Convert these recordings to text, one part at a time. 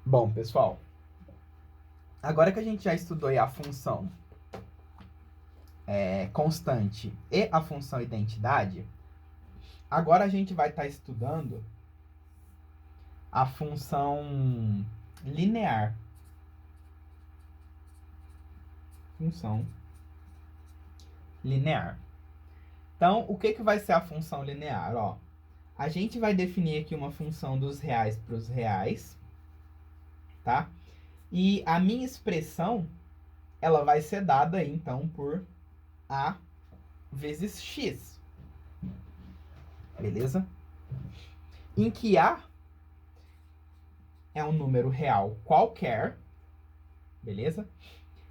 Bom, pessoal, agora que a gente já estudou aí a função constante e a função identidade, agora a gente vai estar estudando a função linear. Função linear. Então, o que vai ser a função linear? Ó, a gente vai definir aqui uma função dos reais para os reais, tá? E a minha expressão, ela vai ser dada aí, então, por A vezes X. Beleza? Em que A é um número real qualquer, beleza?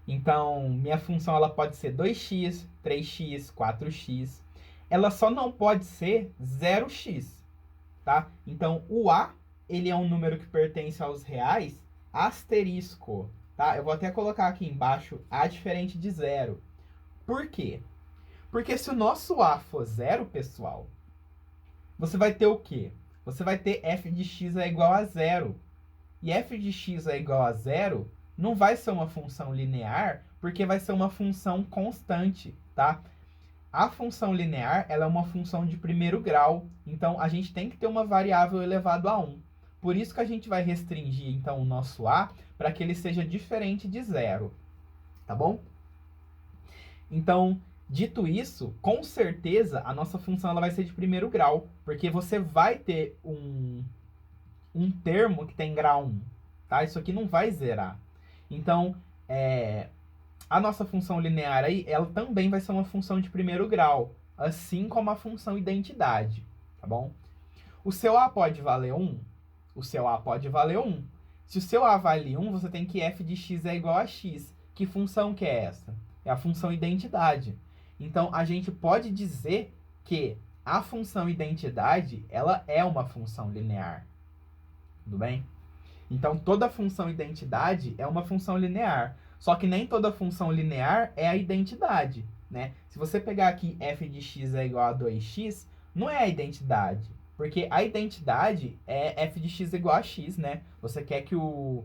Então, minha função ela pode ser 2x, 3x, 4x. Ela só não pode ser 0x, tá? Então, o A, ele é um número que pertence aos reais asterisco, tá? Eu vou até colocar aqui embaixo A diferente de zero. Por quê? Porque se o nosso A for zero, pessoal, você vai ter o quê? Você vai ter f de x é igual a zero. E f de x é igual a zero não vai ser uma função linear, porque vai ser uma função constante, tá? A função linear, ela é uma função de primeiro grau, então a gente tem que ter uma variável elevado a 1. Por isso que a gente vai restringir, então, o nosso a para que ele seja diferente de zero, tá bom? Então, dito isso, com certeza a nossa função ela vai ser de primeiro grau, porque você vai ter um termo que tem grau 1, tá? Isso aqui não vai zerar. Então, a nossa função linear aí, ela também vai ser uma função de primeiro grau, assim como a função identidade, tá bom? O seu A pode valer 1? O seu A pode valer 1. Se o seu A vale 1, você tem que f de x é igual a x. Que função que é essa? É a função identidade. Então, a gente pode dizer que a função identidade, ela é uma função linear. Tudo bem? Então, toda função identidade é uma função linear. Só que nem toda função linear é a identidade, né? Se você pegar aqui f de x é igual a 2x, não é a identidade. Porque a identidade é f de x igual a x, né? Você quer que o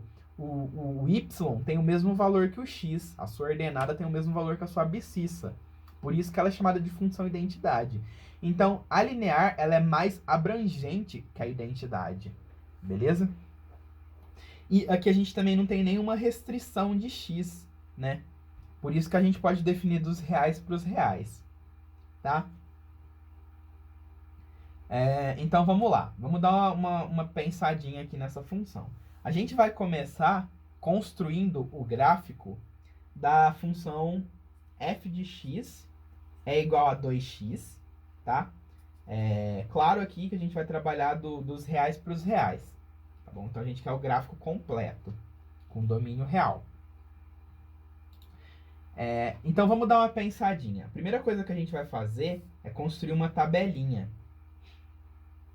y tenha o mesmo valor que o x. A sua ordenada tem o mesmo valor que a sua abscissa. Por isso que ela é chamada de função identidade. Então, a linear ela é mais abrangente que a identidade. Beleza? E aqui a gente também não tem nenhuma restrição de x, né? Por isso que a gente pode definir dos reais para os reais, tá? Então vamos lá, vamos dar uma pensadinha aqui nessa função. A gente vai começar construindo o gráfico da função f de x é igual a 2x, tá? Claro aqui que a gente vai trabalhar dos reais para os reais, tá bom? Então a gente quer o gráfico completo, com domínio real. Então vamos dar uma pensadinha. A primeira coisa que a gente vai fazer é construir uma tabelinha,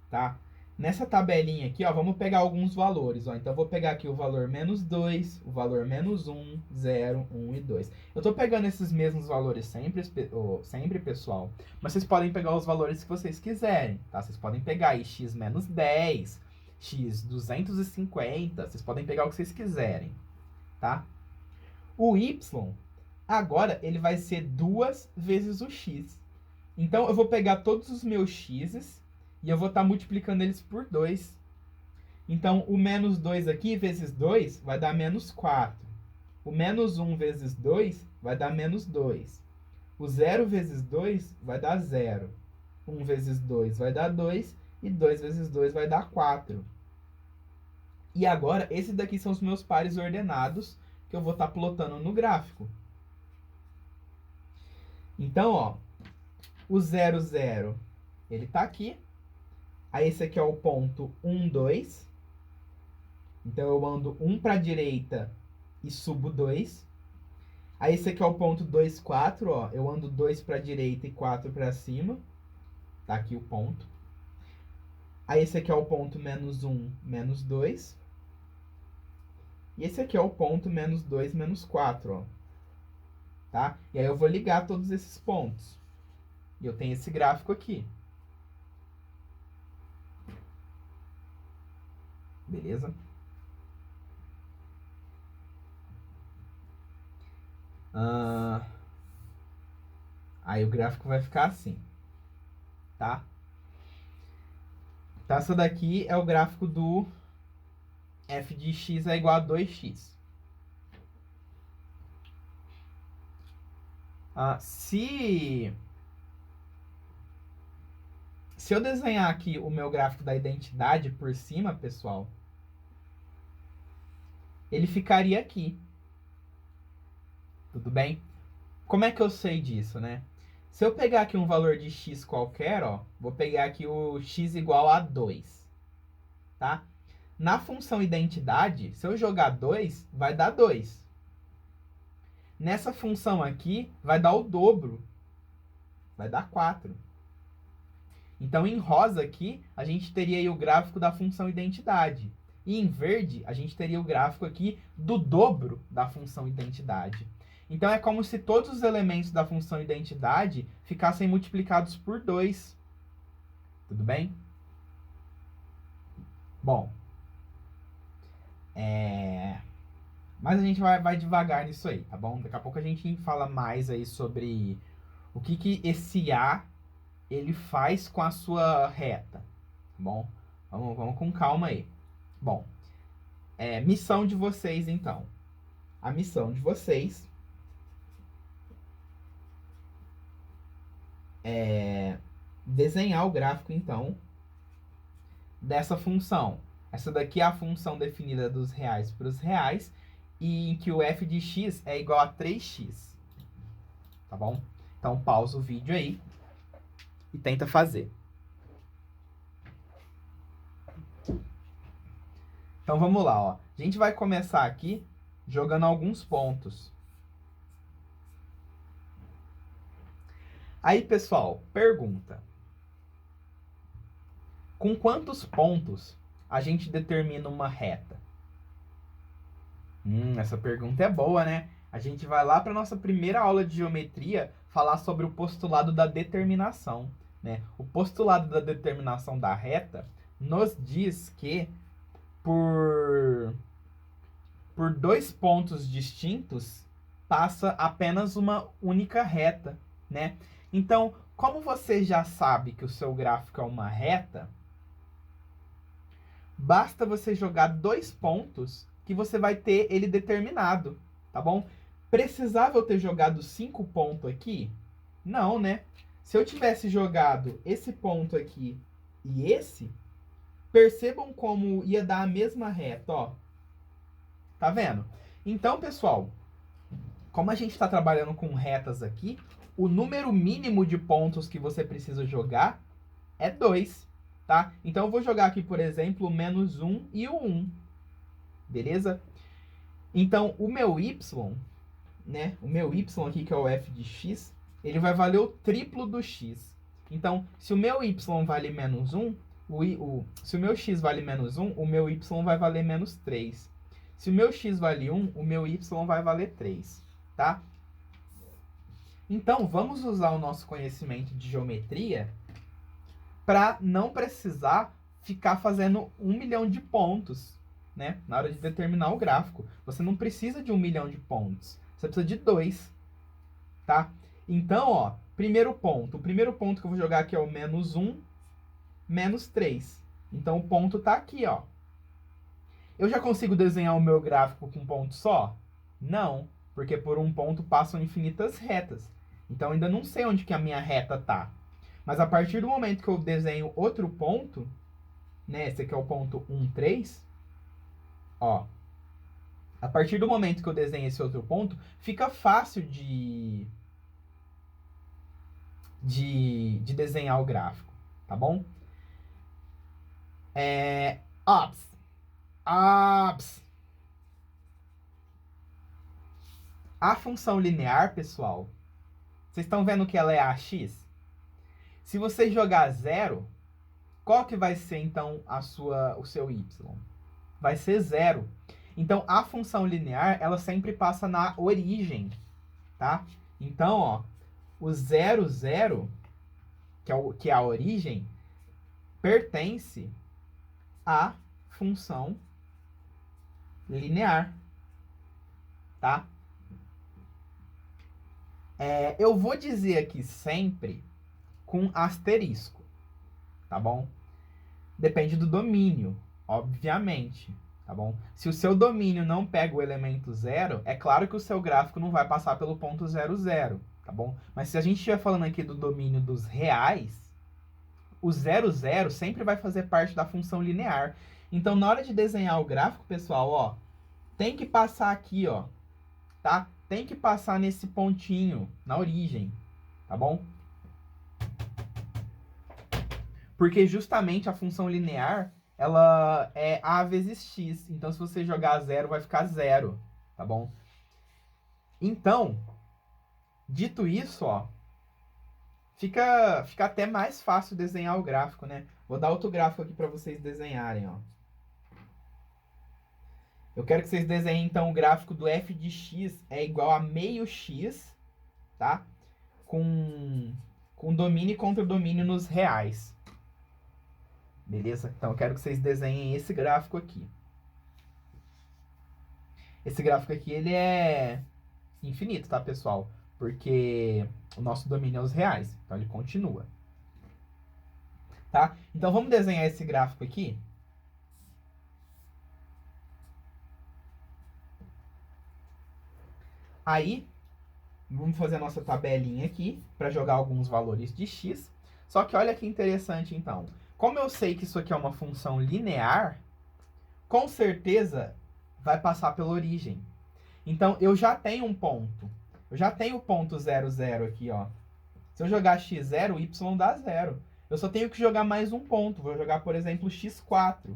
tá? Nessa tabelinha aqui, ó, vamos pegar alguns valores, ó. Então eu vou pegar aqui o valor menos 2, o valor menos 1, 0, 1 e 2. Eu tô pegando esses mesmos valores sempre, pessoal, mas vocês podem pegar os valores que vocês quiserem, tá? Vocês podem pegar aí x menos 10, x 250, vocês podem pegar o que vocês quiserem, tá? O y agora, ele vai ser 2 vezes o x. Então, eu vou pegar todos os meus x's e eu vou estar multiplicando eles por 2. Então, o menos 2 aqui vezes 2 vai dar menos 4. O menos 1 vezes 2 vai dar menos 2. O 0 vezes 2 vai dar 0. 1 vezes 2 vai dar 2. E 2 vezes 2 vai dar 4. E agora, esses daqui são os meus pares ordenados que eu vou estar plotando no gráfico. Então, ó, o 0, 0, ele está aqui. Aí esse aqui é o ponto 1, 2. Então eu ando 1 para a direita e subo 2. Aí esse aqui é o ponto 2, 4. Ó, eu ando 2 para a direita e 4 para cima. Tá aqui o ponto. Aí esse aqui é o ponto menos 1, menos 2. E esse aqui é o ponto menos 2, menos 4. Ó. Tá? E aí eu vou ligar todos esses pontos. E eu tenho esse gráfico aqui. Beleza? Aí o gráfico vai ficar assim, tá? Então, essa daqui é o gráfico do f de x é igual a 2x. Se eu desenhar aqui o meu gráfico da identidade por cima, pessoal, ele ficaria aqui. Tudo bem? Como é que eu sei disso, né? Se eu pegar aqui um valor de x qualquer, ó, vou pegar aqui o x igual a 2, tá? Na função identidade, se eu jogar 2, vai dar 2. Nessa função aqui, vai dar o dobro. Vai dar 4. Então, em rosa aqui, a gente teria aí o gráfico da função identidade. E em verde, a gente teria o gráfico aqui do dobro da função identidade. Então, é como se todos os elementos da função identidade ficassem multiplicados por 2. Tudo bem? Bom, mas a gente vai devagar nisso aí, tá bom? Daqui a pouco a gente fala mais aí sobre o que esse A ele faz com a sua reta, tá bom? Vamos com calma aí. Bom, missão de vocês, então. A missão de vocês é desenhar o gráfico, então, dessa função. Essa daqui é a função definida dos reais para os reais, e em que o f de x é igual a 3x. Tá bom? Então, pausa o vídeo aí e tenta fazer. Então, vamos lá, ó. A gente vai começar aqui jogando alguns pontos. Aí, pessoal, pergunta. Com quantos pontos a gente determina uma reta? Essa pergunta é boa, né? A gente vai lá para nossa primeira aula de geometria falar sobre o postulado da determinação, né? O postulado da determinação da reta nos diz que por 2 pontos distintos passa apenas uma única reta, né? Então, como você já sabe que o seu gráfico é uma reta, basta você jogar 2 pontos que você vai ter ele determinado, tá bom? Precisava eu ter jogado 5 pontos aqui? Não, né? Se eu tivesse jogado esse ponto aqui e esse, percebam como ia dar a mesma reta, ó. Tá vendo? Então, pessoal, como a gente está trabalhando com retas aqui, o número mínimo de pontos que você precisa jogar é 2, tá? Então, eu vou jogar aqui, por exemplo, o menos 1 e o 1. Beleza? Então, o meu y, né? O meu y aqui, que é o f de x, ele vai valer o triplo do x. Então, se o meu y vale menos 1, se o meu x vale menos 1, o meu y vai valer menos 3. Se o meu x vale 1, o meu y vai valer 3, tá? Então, vamos usar o nosso conhecimento de geometria para não precisar ficar fazendo 1 milhão de pontos, né? Na hora de determinar o gráfico. Você não precisa de 1 milhão de pontos. Você precisa de 2, tá? Então, ó, primeiro ponto. O primeiro ponto que eu vou jogar aqui é o menos 1, menos 3. Então, o ponto tá aqui, ó. Eu já consigo desenhar o meu gráfico com um ponto só? Não, porque por um ponto passam infinitas retas. Então, ainda não sei onde que a minha reta tá. Mas a partir do momento que eu desenho outro ponto, né, esse aqui é o ponto 1, 3, ó. A partir do momento que eu desenho esse outro ponto, fica fácil de desenhar o gráfico, tá bom? Ops. A função linear, pessoal, vocês estão vendo que ela é ax? Se você jogar 0, qual que vai ser, então, o seu y? Vai ser 0. Então, a função linear, ela sempre passa na origem, tá? Então, ó, o 0, 0, que é a origem, pertence à função linear, tá? Eu vou dizer aqui sempre com asterisco, tá bom? Depende do domínio, obviamente, tá bom? Se o seu domínio não pega o elemento zero, é claro que o seu gráfico não vai passar pelo ponto 00, tá bom? Mas se a gente estiver falando aqui do domínio dos reais, o 00 sempre vai fazer parte da função linear. Então, na hora de desenhar o gráfico, pessoal, ó, tem que passar aqui, ó, tá? Tem que passar nesse pontinho, na origem, tá bom? Porque justamente a função linear, ela é a vezes x. Então, se você jogar zero, vai ficar zero, tá bom? Então, dito isso, ó, fica até mais fácil desenhar o gráfico, né? Vou dar outro gráfico aqui para vocês desenharem, ó. Eu quero que vocês desenhem, então, o gráfico do f de x é igual a meio x, tá? Com domínio e contra-domínio nos reais. Beleza? Então, eu quero que vocês desenhem esse gráfico aqui. Esse gráfico aqui, ele é infinito, tá, pessoal? Porque o nosso domínio é os reais. Então, ele continua. Tá? Então, vamos desenhar esse gráfico aqui. Aí, vamos fazer a nossa tabelinha aqui para jogar alguns valores de x. Só que olha que interessante, então. Como eu sei que isso aqui é uma função linear, com certeza vai passar pela origem. Então, eu já tenho um ponto. Eu já tenho o ponto 00 aqui, ó. Se eu jogar x0, y dá 0. Eu só tenho que jogar mais um ponto. Vou jogar, por exemplo, x4.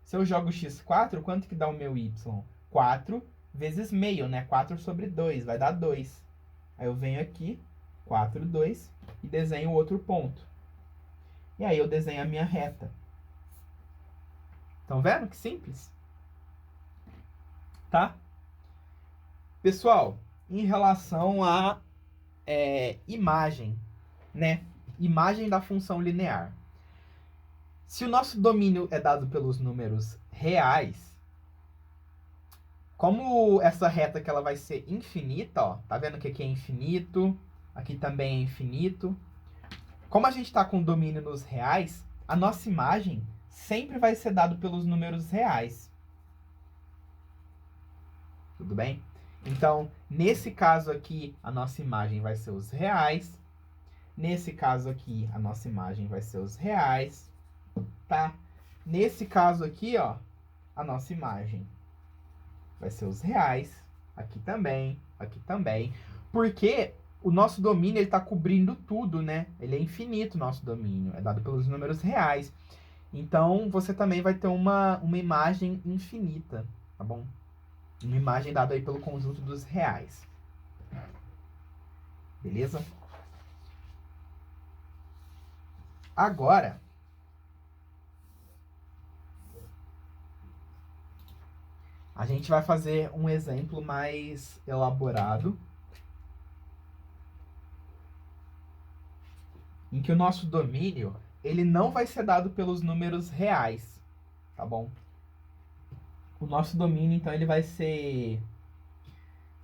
Se eu jogo x4, quanto que dá o meu y? 4 vezes meio, né? 4 sobre 2, vai dar 2. Aí eu venho aqui, 4, 2, e desenho outro ponto. E aí eu desenho a minha reta. Estão vendo que simples? Tá? Pessoal, em relação à imagem, né? Imagem da função linear. Se o nosso domínio é dado pelos números reais, como essa reta que ela vai ser infinita, ó, tá vendo que aqui é infinito, aqui também é infinito. Como a gente está com domínio nos reais, a nossa imagem sempre vai ser dada pelos números reais. Tudo bem? Então, nesse caso aqui, a nossa imagem vai ser os reais. Nesse caso aqui, a nossa imagem vai ser os reais, tá? Nesse caso aqui, ó, a nossa imagem vai ser os reais. Aqui também, porque o nosso domínio, ele tá cobrindo tudo, né? Ele é infinito, o nosso domínio. É dado pelos números reais. Então, você também vai ter uma imagem infinita, tá bom? Uma imagem dada aí pelo conjunto dos reais. Beleza? Agora, a gente vai fazer um exemplo mais elaborado, em que o nosso domínio, ele não vai ser dado pelos números reais, tá bom? O nosso domínio, então, ele vai ser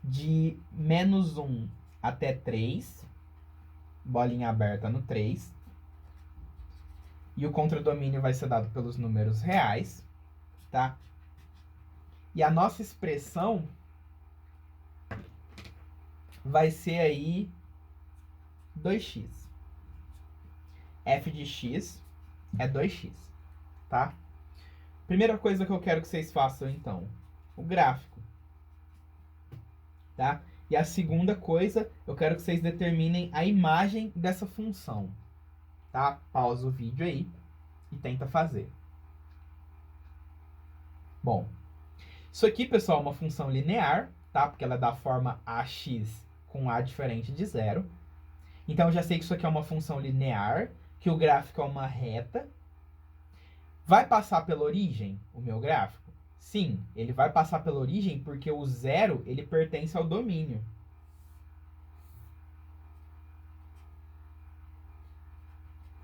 de menos 1 até 3, bolinha aberta no 3. E o contradomínio vai ser dado pelos números reais, tá? E a nossa expressão vai ser aí 2x. F de x é 2x, tá? Primeira coisa que eu quero que vocês façam, então, o gráfico, tá? E a segunda coisa, eu quero que vocês determinem a imagem dessa função, tá? Pausa o vídeo aí e tenta fazer. Bom, isso aqui, pessoal, é uma função linear, tá? Porque ela é da forma ax com a diferente de zero. Então, eu já sei que isso aqui é uma função linear, que o gráfico é uma reta. Vai passar pela origem o meu gráfico? Sim, ele vai passar pela origem porque o zero, ele pertence ao domínio.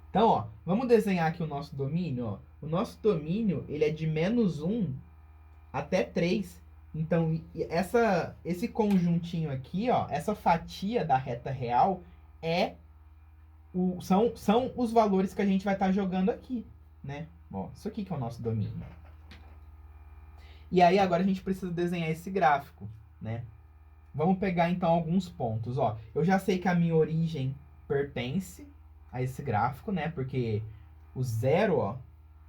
Então, ó, vamos desenhar aqui o nosso domínio. Ó. O nosso domínio, ele é de menos 1 até 3. Então, esse conjuntinho aqui, ó, essa fatia da reta real são os valores que a gente vai estar jogando aqui, né? Ó, isso aqui que é o nosso domínio. E aí agora a gente precisa desenhar esse gráfico, né? Vamos pegar então alguns pontos, ó. Eu já sei que a minha origem pertence a esse gráfico, né? Porque o zero, ó,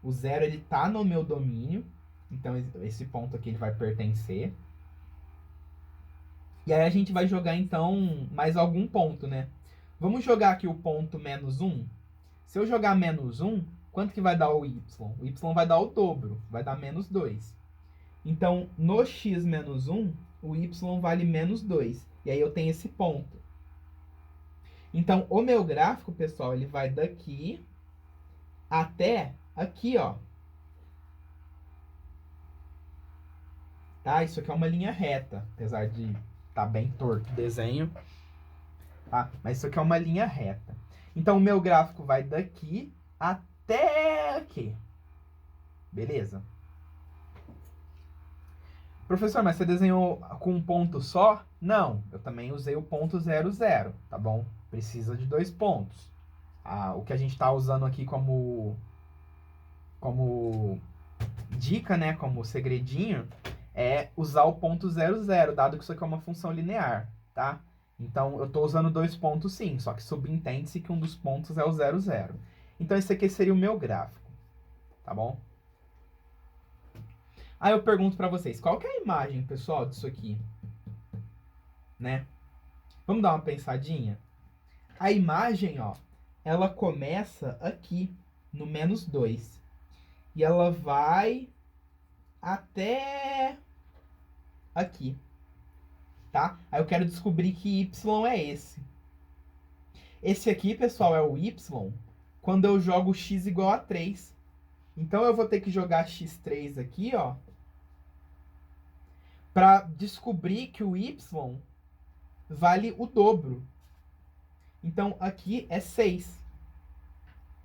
o zero ele tá no meu domínio, então esse ponto aqui ele vai pertencer. E aí a gente vai jogar então mais algum ponto, né? Vamos jogar aqui o ponto -1. Se eu jogar -1, quanto que vai dar o y? O y vai dar o dobro, vai dar -2. Então, no x menos 1, o y vale -2. E aí eu tenho esse ponto. Então, o meu gráfico, pessoal, ele vai daqui até aqui, ó. Tá? Isso aqui é uma linha reta, apesar de estar bem torto o desenho. Tá? Mas isso aqui é uma linha reta. Então, o meu gráfico vai daqui até aqui. Beleza? Professor, mas você desenhou com um ponto só? Não, eu também usei o ponto 00, tá bom? Precisa de 2 pontos. O que a gente está usando aqui como dica, né, como segredinho, é usar o ponto 00, dado que isso aqui é uma função linear, tá? Então, eu estou usando 2 pontos sim, só que subentende-se que um dos pontos é o 00. Então, esse aqui seria o meu gráfico, tá bom? Aí eu pergunto para vocês, qual que é a imagem, pessoal, disso aqui? Né? Vamos dar uma pensadinha? A imagem, ó, ela começa aqui, no -2. E ela vai até aqui, tá? Aí eu quero descobrir que y é esse. Esse aqui, pessoal, é o y quando eu jogo x igual a 3. Então, eu vou ter que jogar x3 aqui, ó, para descobrir que o y vale o dobro. Então, aqui é 6.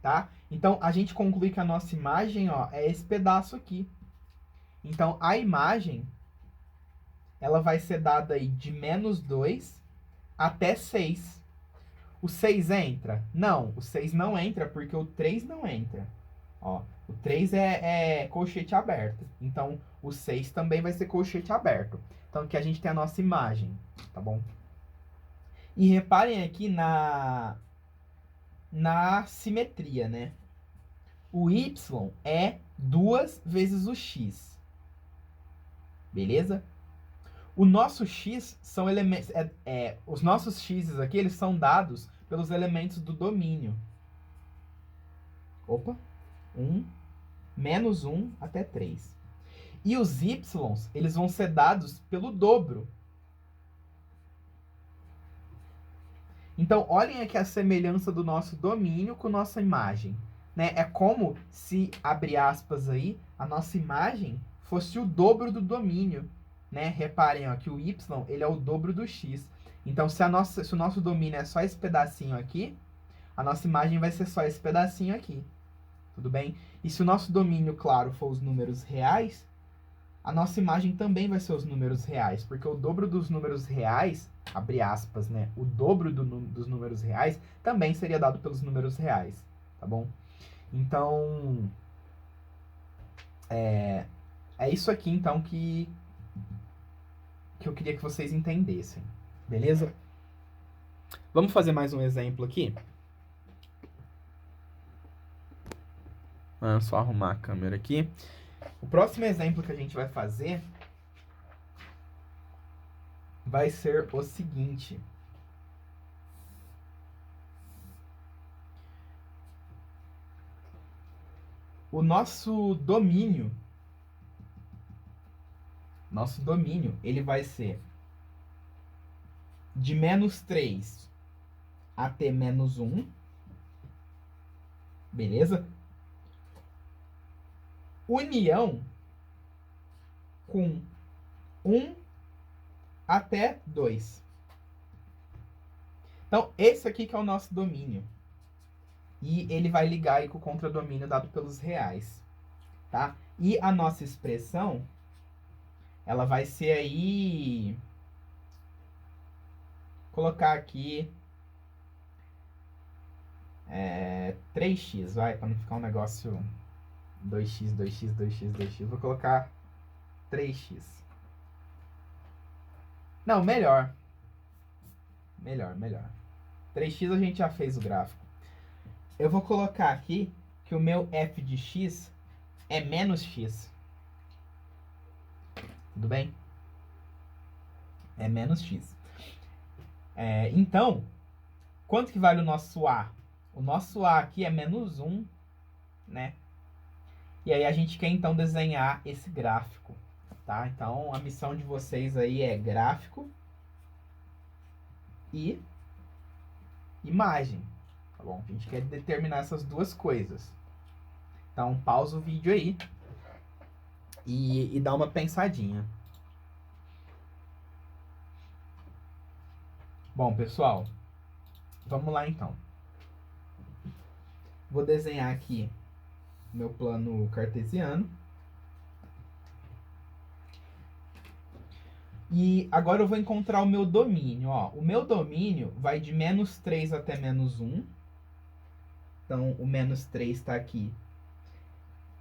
Tá? Então, a gente conclui que a nossa imagem, ó, é esse pedaço aqui. Então, a imagem, ela vai ser dada aí de -2 até 6. O 6 entra? Não, o 6 não entra, porque o 3 não entra. Ó, o 3 é colchete aberto. Então, o 6 também vai ser colchete aberto. Então, aqui a gente tem a nossa imagem, tá bom? E reparem aqui na simetria, né? O y é 2 vezes o x. Beleza? O nosso x são elementos... os nossos x's aqui, eles são dados pelos elementos do domínio. Opa! 1, -1 até 3. E os y's, eles vão ser dados pelo dobro. Então, olhem aqui a semelhança do nosso domínio com nossa imagem. Né? É como se, abre aspas aí, a nossa imagem fosse o dobro do domínio. Né? Reparem ó, que o y ele é o dobro do x. Então, se o nosso domínio é só esse pedacinho aqui, a nossa imagem vai ser só esse pedacinho aqui. Tudo bem? E se o nosso domínio, claro, for os números reais, a nossa imagem também vai ser os números reais, porque o dobro dos números reais, abre aspas, né? O dobro dos números reais também seria dado pelos números reais, tá bom? Então, é isso aqui, então, que eu queria que vocês entendessem, beleza? Vamos fazer mais um exemplo aqui? Vamos só arrumar a câmera aqui. O próximo exemplo que a gente vai fazer vai ser o seguinte. O nosso domínio, ele vai ser de -3 até -1, beleza? União com 1 até 2. Então, esse aqui que é o nosso domínio. E ele vai ligar aí com o contradomínio dado pelos reais, tá? E a nossa expressão, ela vai ser aí... Colocar aqui... 3x, vai, para não ficar um negócio 2x, 2x, 2x, 2x. Vou colocar 3x. Não, melhor. Melhor. 3x a gente já fez o gráfico. Eu vou colocar aqui que o meu f de x é menos x. Tudo bem? É menos x. Então, quanto que vale o nosso a? O nosso a aqui é menos 1, né? E aí a gente quer então desenhar esse gráfico, tá? Então a missão de vocês aí é gráfico e imagem, tá bom? A gente quer determinar essas duas coisas. Então pausa o vídeo aí e dá uma pensadinha. Bom, pessoal, vamos lá então. Vou desenhar aqui meu plano cartesiano. E agora eu vou encontrar o meu domínio. Ó. O meu domínio vai de menos 3 até menos 1. Então, o menos 3 está aqui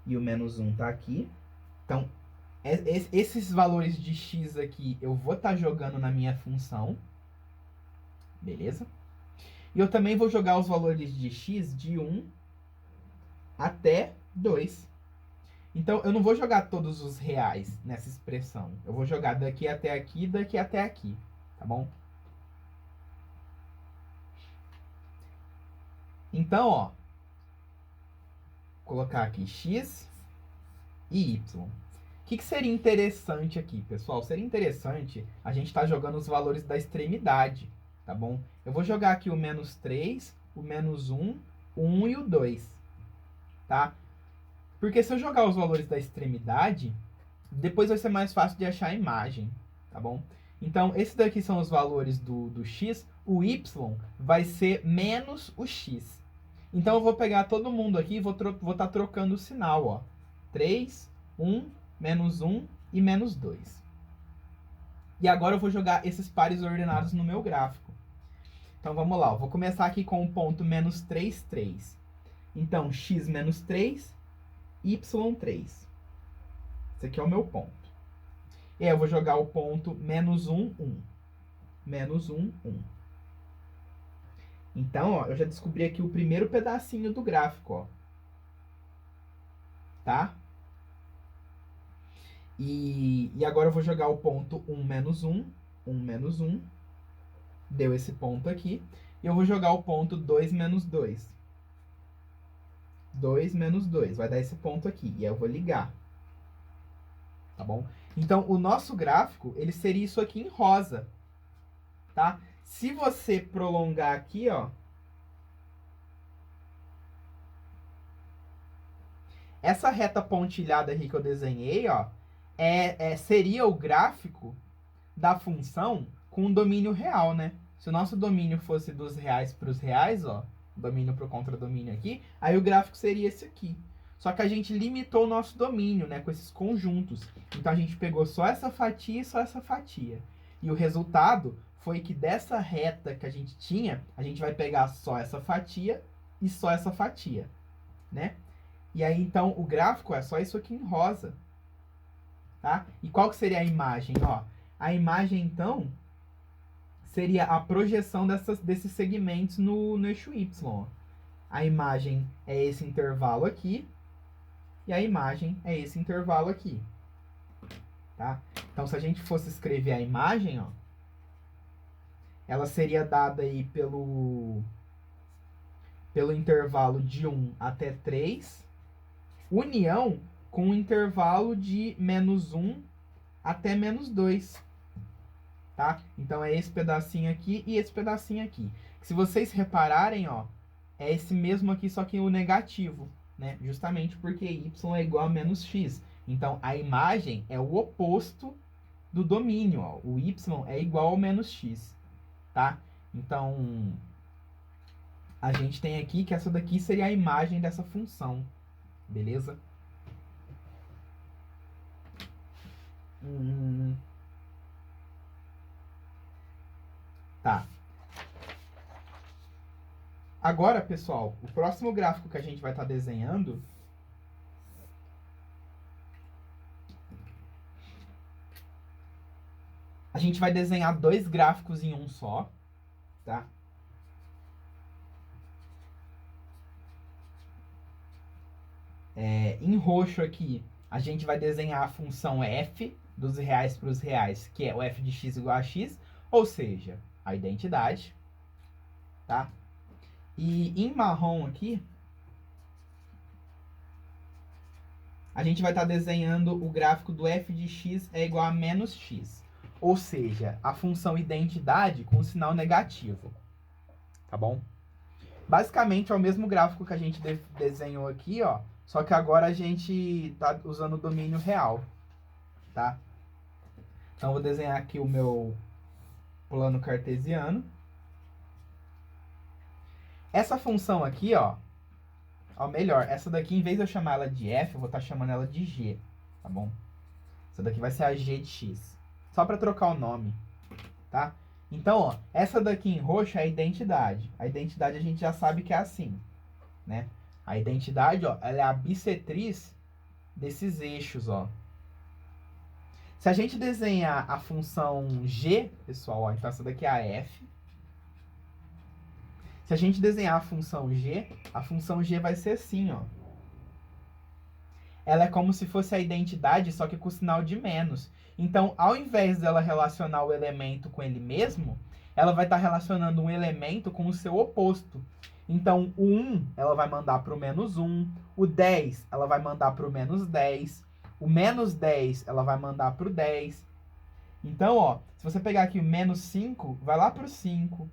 e o menos 1 está aqui. Então, esses valores de x aqui eu vou estar jogando na minha função. Beleza? E eu também vou jogar os valores de x de 1 até 2. Então, eu não vou jogar todos os reais nessa expressão. Eu vou jogar daqui até aqui, daqui até aqui. Tá bom? Então, ó. Vou colocar aqui x e y. O que seria interessante aqui, pessoal? Seria interessante a gente estar jogando os valores da extremidade, tá bom? Eu vou jogar aqui o menos 3, o menos 1, o 1 e o 2, tá? Porque se eu jogar os valores da extremidade, depois vai ser mais fácil de achar a imagem, tá bom? Então, esses daqui são os valores do x. O y vai ser menos o x. Então, eu vou pegar todo mundo aqui e vou estar trocando o sinal, ó. 3, 1, menos 1 e menos 2. E agora eu vou jogar esses pares ordenados no meu gráfico. Então, vamos lá. Eu vou começar aqui com o ponto menos 3, 3. Então, x menos 3, y3. Esse aqui é o meu ponto. E aí eu vou jogar o ponto menos 1, 1. Menos 1, 1. Então, ó, eu já descobri aqui o primeiro pedacinho do gráfico, ó. Tá? E agora eu vou jogar o ponto 1, menos 1. 1, menos 1. Deu esse ponto aqui. E eu vou jogar o ponto 2, menos 2. 2 menos 2. Vai dar esse ponto aqui. E aí eu vou ligar. Tá bom? Então, o nosso gráfico, ele seria isso aqui em rosa. Tá? Se você prolongar aqui, ó. Essa reta pontilhada aqui que eu desenhei, ó. Seria o gráfico da função com o domínio real, né? Se o nosso domínio fosse dos reais para os reais, ó. Domínio para o contradomínio aqui. Aí o gráfico seria esse aqui. Só que a gente limitou o nosso domínio, né? Com esses conjuntos. Então a gente pegou só essa fatia e só essa fatia. E o resultado foi que dessa reta que a gente tinha, a gente vai pegar só essa fatia e só essa fatia, né? E aí, então, o gráfico é só isso aqui em rosa, tá? E qual que seria a imagem, ó? A imagem, então, seria a projeção desses segmentos no eixo Y, ó. A imagem é esse intervalo aqui e a imagem é esse intervalo aqui, tá? Então, se a gente fosse escrever a imagem, ó, ela seria dada aí pelo intervalo de 1 até 3, união com o intervalo de menos 1 até menos 2. Tá? Então, é esse pedacinho aqui e esse pedacinho aqui. Se vocês repararem, ó, é esse mesmo aqui, só que o negativo, né? Justamente porque y é igual a menos x. Então, a imagem é o oposto do domínio, ó. O y é igual ao menos x, tá? Então, a gente tem aqui que essa daqui seria a imagem dessa função, beleza? Tá. Agora, pessoal, o próximo gráfico que a gente vai estar desenhando a gente vai desenhar dois gráficos em um só, tá? Em roxo aqui, a gente vai desenhar a função f dos reais para os reais, que é o f de x igual a x, ou seja, a identidade, tá? E em marrom aqui, a gente vai estar desenhando o gráfico do f de x é igual a menos x, ou seja, a função identidade com sinal negativo, tá bom? Basicamente é o mesmo gráfico que a gente desenhou aqui, ó, só que agora a gente tá usando o domínio real, tá? Então, eu vou desenhar aqui o meu plano cartesiano. Essa função aqui, ó, melhor, essa daqui, em vez de eu chamar ela de f, eu vou estar chamando ela de g, tá bom? Essa daqui vai ser a g de x. Só para trocar o nome, tá? Então, ó, essa daqui em roxo é a identidade. A identidade a gente já sabe que é assim, né? A identidade, ó, ela é a bissetriz desses eixos, ó. Se a gente desenhar a função g, pessoal, ó, então essa daqui é a f. Se a gente desenhar a função g vai ser assim, ó. Ela é como se fosse a identidade, só que com o sinal de menos. Então, ao invés dela relacionar o elemento com ele mesmo, ela vai estar relacionando um elemento com o seu oposto. Então, o 1 ela vai mandar para o menos 1, o 10 ela vai mandar para o menos 10, o menos 10 ela vai mandar para o 10. Então, ó, se você pegar aqui o menos 5, vai lá para o 5.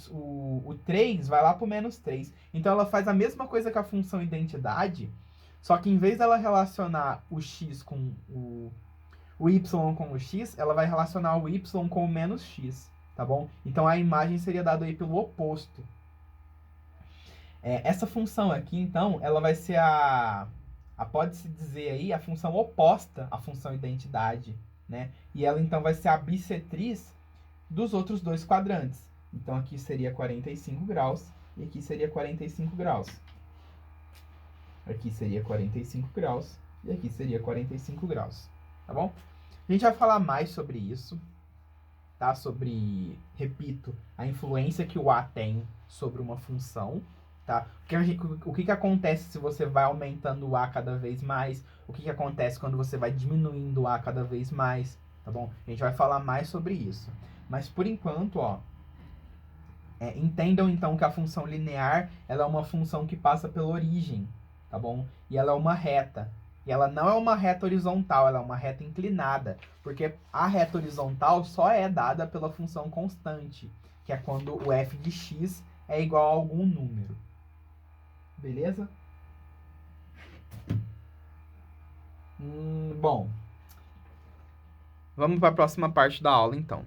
O 3 vai lá para o menos 3. Então, ela faz a mesma coisa que a função identidade, só que em vez dela relacionar o x com o y com o x, ela vai relacionar o y com o menos x, tá bom? Então, a imagem seria dada aí pelo oposto. Essa função aqui, então, ela vai ser pode-se dizer aí, a função oposta à função identidade, né? E ela, então, vai ser a bissetriz dos outros dois quadrantes. Então, aqui seria 45 graus e aqui seria 45 graus. Aqui seria 45 graus e aqui seria 45 graus, tá bom? A gente vai falar mais sobre isso, tá? Sobre, repito, a influência que o A tem sobre uma função, tá? O que acontece se você vai aumentando o A cada vez mais? O que acontece quando você vai diminuindo o A cada vez mais, tá bom? A gente vai falar mais sobre isso. Mas, por enquanto, ó, entendam, então, que a função linear, ela é uma função que passa pela origem, tá bom? E ela é uma reta. E ela não é uma reta horizontal, ela é uma reta inclinada. Porque a reta horizontal só é dada pela função constante, que é quando o f de x é igual a algum número. Beleza? Bom. Vamos para a próxima parte da aula, então.